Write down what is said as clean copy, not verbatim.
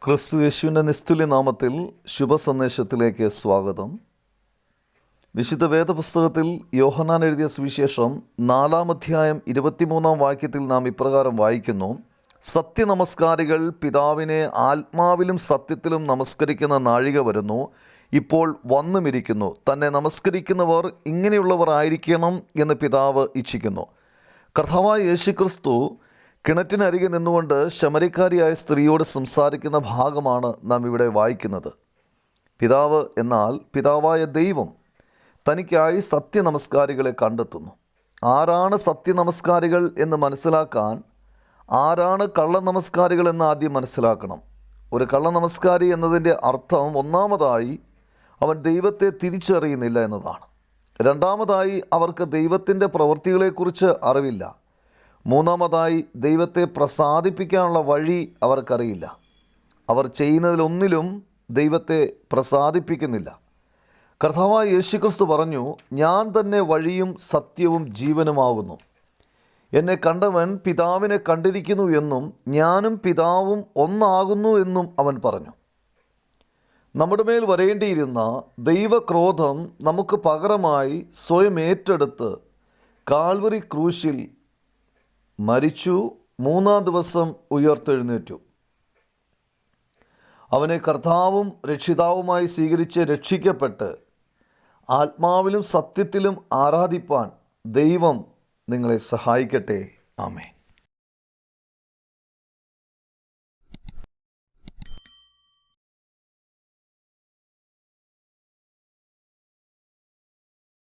ക്രിസ്തു യേശുവിൻ്റെ നിസ്തുല്യ നാമത്തിൽ ശുഭസന്ദേശത്തിലേക്ക് സ്വാഗതം. വിശുദ്ധ വേദപുസ്തകത്തിൽ യോഹന്നാൻ എഴുതിയ സുവിശേഷം 4-ാം അധ്യായം 23-ാം വാക്യത്തിൽ നാം ഇപ്രകാരം വായിക്കുന്നു: സത്യനമസ്കാരികൾ പിതാവിനെ ആത്മാവിലും സത്യത്തിലും നമസ്കരിക്കുന്ന നാഴിക വരുന്നു, ഇപ്പോൾ വന്നുമിരിക്കുന്നു. തന്നെ നമസ്കരിക്കുന്നവർ ഇങ്ങനെയുള്ളവർ ആയിരിക്കണം എന്ന് പിതാവ് ഇച്ഛിക്കുന്നു. കർത്താവായ യേശുക്രിസ്തു കിണറ്റിനരികെ നിന്നുകൊണ്ട് ശമരിക്കാരിയായ സ്ത്രീയോട് സംസാരിക്കുന്ന ഭാഗമാണ് നാം ഇവിടെ വായിക്കുന്നത്. പിതാവ് എന്നാൽ പിതാവായ ദൈവം തനിക്കായി സത്യനമസ്കാരികളെ കണ്ടെത്തുന്നു. ആരാണ് സത്യനമസ്കാരികൾ എന്ന് മനസ്സിലാക്കാൻ ആരാണ് കള്ളനമസ്കാരികൾ എന്ന് ആദ്യം മനസ്സിലാക്കണം. ഒരു കള്ളനമസ്കാരി എന്നതിൻ്റെ അർത്ഥം ഒന്നാമതായി അവൻ ദൈവത്തെ തിരിച്ചറിയുന്നില്ല എന്നതാണ്. രണ്ടാമതായി അവർക്ക് ദൈവത്തിൻ്റെ പ്രവൃത്തികളെക്കുറിച്ച് അറിവില്ല. മൂന്നാമതായി ദൈവത്തെ പ്രസാദിപ്പിക്കാനുള്ള വഴി അവർക്കറിയില്ല. അവർ ചെയ്യുന്നതിലൊന്നിലും ദൈവത്തെ പ്രസാദിപ്പിക്കുന്നില്ല. കർത്താവായ യേശുക്രിസ്തു പറഞ്ഞു, ഞാൻ തന്നെ വഴിയും സത്യവും ജീവനുമാകുന്നു. എന്നെ കണ്ടവൻ പിതാവിനെ കണ്ടിരിക്കുന്നു എന്നും ഞാനും പിതാവും ഒന്നാകുന്നു എന്നും അവൻ പറഞ്ഞു. നമ്മുടെ മേൽ വരേണ്ടിയിരുന്ന ദൈവക്രോധം നമുക്ക് പകരമായി സ്വയം ഏറ്റെടുത്ത് കാൽവറി ക്രൂശിൽ മരിച്ചു, 3-ാം ദിവസം ഉയർത്തെഴുന്നേറ്റു. അവനെ കർത്താവും രക്ഷിതാവുമായി സ്വീകരിച്ച് രക്ഷിക്കപ്പെട്ട് ആത്മാവിലും സത്യത്തിലും ആരാധിപ്പാൻ ദൈവം നിങ്ങളെ സഹായിക്കട്ടെ. ആമേൻ.